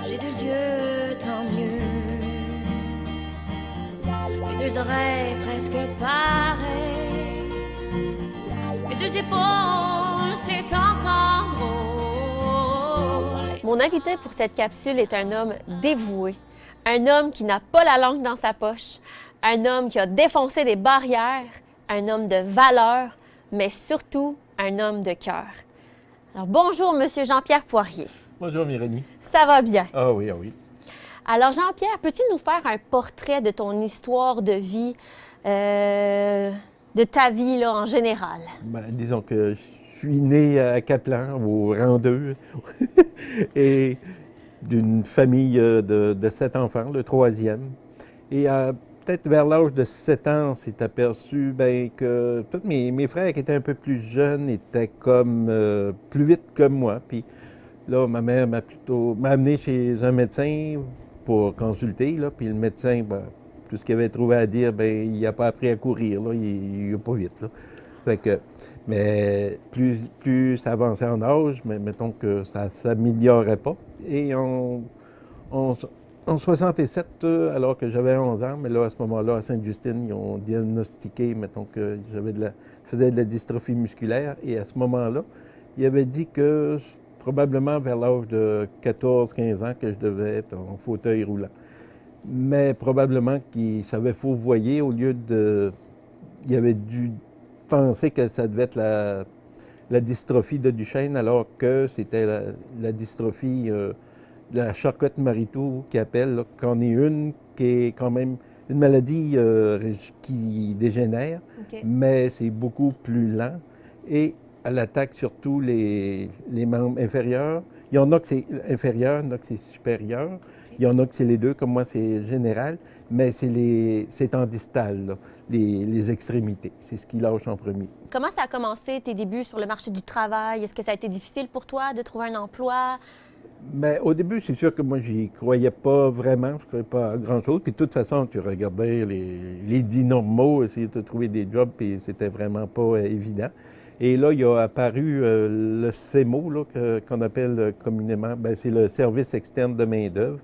J'ai 2 yeux, tant mieux. Mes 2 oreilles presque pareilles. Mes 2 épaules, c'est encore drôle. Mon invité pour cette capsule est un homme dévoué, un homme qui n'a pas la langue dans sa poche, un homme qui a défoncé des barrières, un homme de valeur, mais surtout un homme de cœur. Alors bonjour, Monsieur Jean-Pierre Poirier. Bonjour Mélanie. Ça va bien? Ah oui, ah oui. Alors Jean-Pierre, peux-tu nous faire un portrait de ton histoire de vie, de ta vie là, en général? Ben, disons que je suis né à Caplan, au rang 2, et d'une famille de 7 enfants, le 3e. Et peut-être vers l'âge de 7 ans, on s'est aperçu que tous mes frères qui étaient un peu plus jeunes étaient comme plus vite que moi. Puis là, ma mère m'a amené chez un médecin pour consulter. Là, puis le médecin, tout ce qu'il avait trouvé à dire, il n'a pas appris à courir. Là, il n'a pas vite. Là. Fait que, mais plus ça avançait en âge, mais mettons que ça ne s'améliorait pas. Et en 67, alors que j'avais 11 ans, mais là, à ce moment-là, à Sainte-Justine, ils ont diagnostiqué, mettons que je faisais de la dystrophie musculaire. Et à ce moment-là, ils avaient dit que probablement vers l'âge de 14-15 ans que je devais être en fauteuil roulant. Mais probablement qu'ils savaient fourvoyer au lieu de... Ils avaient dû penser que ça devait être la dystrophie de Duchenne, alors que c'était la dystrophie de la Charcot-Marie-Tooth qui appelle, qu'en est une qui est quand même une maladie qui dégénère, okay. Mais c'est beaucoup plus lent. Et elle attaque surtout les membres inférieurs. Il y en a que c'est inférieur, il y en a que c'est supérieur. Okay. Il y en a que c'est les deux, comme moi c'est général, mais c'est en distal, là, les extrémités. C'est ce qui lâche en premier. Comment ça a commencé tes débuts sur le marché du travail? Est-ce que ça a été difficile pour toi de trouver un emploi? Bien, au début, c'est sûr que moi, j'y croyais pas vraiment, je ne croyais pas à grand-chose. Puis de toute façon, tu regardais les dits normaux, essayer de trouver des jobs, puis c'était vraiment pas évident. Et là, il a apparu le CEMO, qu'on appelle communément, c'est le service externe de main-d'œuvre,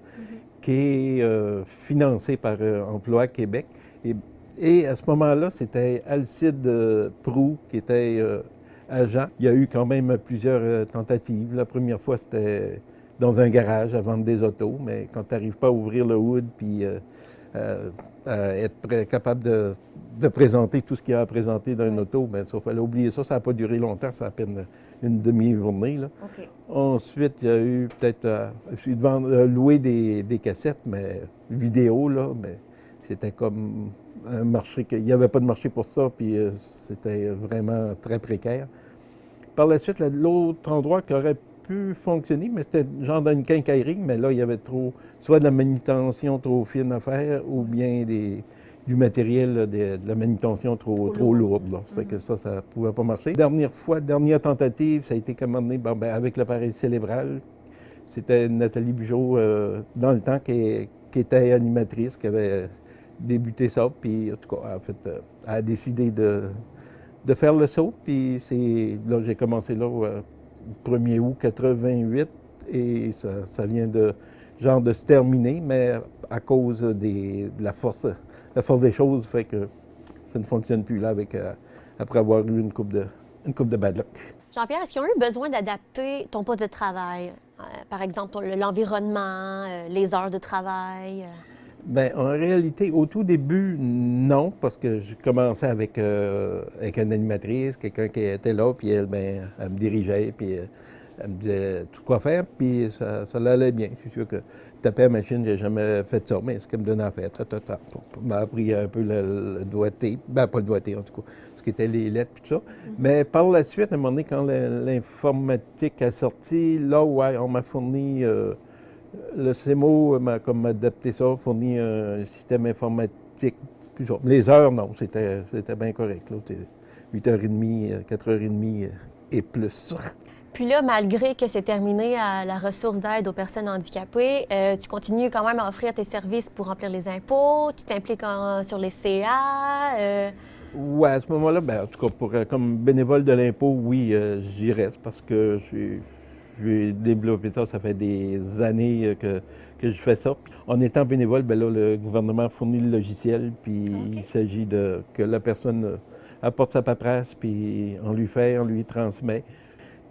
qui est financé par Emploi Québec. Et à ce moment-là, c'était Alcide Proulx qui était agent. Il y a eu quand même plusieurs tentatives. La première fois, c'était dans un garage à vendre des autos, mais quand tu n'arrives pas à ouvrir le hood puis être capable de présenter tout ce qu'il y a à présenter dans une auto, bien, il fallait oublier ça. Ça n'a pas duré longtemps, ça a à peine une demi-journée. Okay. Ensuite, il y a eu peut-être louer des cassettes, mais vidéo, là, mais c'était comme un marché, il n'y avait pas de marché pour ça, puis c'était vraiment très précaire. Par la suite, l'autre endroit qui aurait pu fonctionner, mais c'était genre dans une quincaillerie, mais là, il y avait soit de la manutention trop fine à faire, ou bien du matériel, là, de la manutention trop lourde. Là. Ça fait que ça ne pouvait pas marcher. Dernière tentative, ça a été commandé avec l'appareil cérébral. C'était Nathalie Bugeaud, dans le temps, qui était animatrice, qui avait débuté ça, puis en tout cas, en fait, elle a décidé de faire le saut, puis là, j'ai commencé là le 1er août 88, et ça vient de se terminer, mais à cause de la force des choses fait que ça ne fonctionne plus là après avoir eu une coupe de bad luck. Jean-Pierre, est-ce qu'ils ont eu besoin d'adapter ton poste de travail? Par exemple, l'environnement, les heures de travaelle? Bien, en réalité, au tout début, non, parce que je commençais avec une animatrice, quelqu'un qui était là, puis elle me dirigeait, puis elle me disait tout quoi faire, puis ça allait bien. Je suis sûr que taper à la machine, j'ai jamais fait ça, mais ce qu'elle me donnait à faire, on m'a appris un peu le doigté, pas le doigté en tout cas, ce qui était les lettres, tout ça. Mais par la suite, à un moment donné, quand l'informatique a sorti, là, ouais, on m'a fourni... le CEMO m'a adapté ça, fourni un système informatique. Les heures, non, c'était bien correct. 8h30, 4h30 et plus. Puis là, malgré que c'est terminé à la ressource d'aide aux personnes handicapées, tu continues quand même à offrir tes services pour remplir les impôts, tu t'impliques sur les CA. Oui, à ce moment-là, en tout cas, comme bénévole de l'impôt, oui, j'y reste parce que j'ai développé ça, ça fait des années que je fais ça. En étant bénévole, ben là, le gouvernement fournit le logiciel, puis il s'agit de que la personne apporte sa paperasse, puis on lui transmet.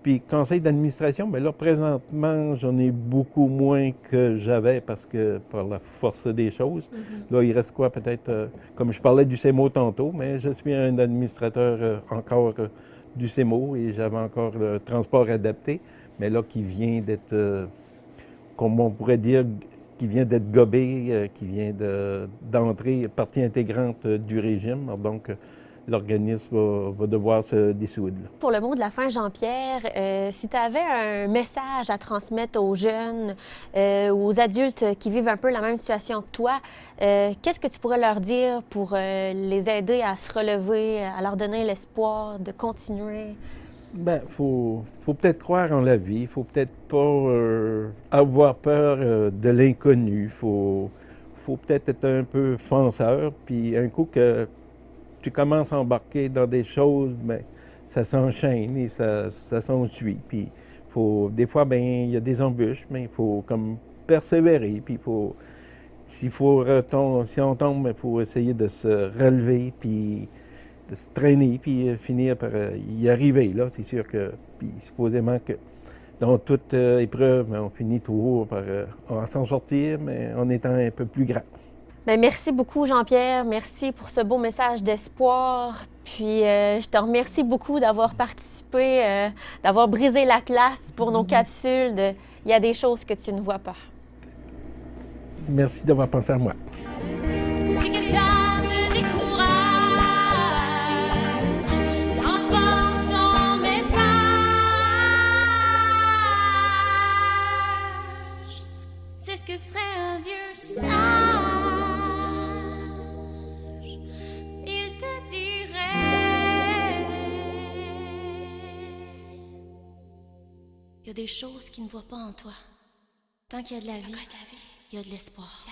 Puis conseil d'administration, bien là, présentement, j'en ai beaucoup moins que j'avais parce que par la force des choses. Là, il reste quoi peut-être, comme je parlais du CEMO tantôt, mais je suis un administrateur encore du CEMO et j'avais encore le transport adapté, mais là, qui vient d'être, comme on pourrait dire, qui vient d'être gobé, qui vient d'entrer partie intégrante du régime. Donc, l'organisme va devoir se dissoudre. Pour le mot de la fin, Jean-Pierre, si tu avais un message à transmettre aux jeunes ou aux adultes qui vivent un peu la même situation que toi, qu'est-ce que tu pourrais leur dire pour les aider à se relever, à leur donner l'espoir de continuer? Bien, faut peut-être croire en la vie, il faut peut-être pas avoir peur de l'inconnu, faut peut-être être un peu fonceur, puis un coup que tu commences à embarquer dans des choses, bien, ça s'enchaîne et ça s'ensuit. Puis des fois, bien, il y a des embûches, mais il faut comme persévérer. Puis si on tombe, il faut essayer de se relever, puis de se traîner, puis finir par y arriver. Là, c'est sûr que, puis supposément que dans toute épreuve, on finit toujours par s'en sortir, mais en étant un peu plus grand. Bien, merci beaucoup, Jean-Pierre. Merci pour ce beau message d'espoir. Puis, je te remercie beaucoup d'avoir participé, d'avoir brisé la glace pour nos capsules. Il y a des choses que tu ne vois pas. Merci d'avoir pensé à moi. Si quelqu'un te décourage, transforme son message. C'est ce que ferait un vieux sage. Il te dirait: il y a des choses qu'il ne voit pas en toi. Tant qu'il y a de la vie, il y a de l'espoir.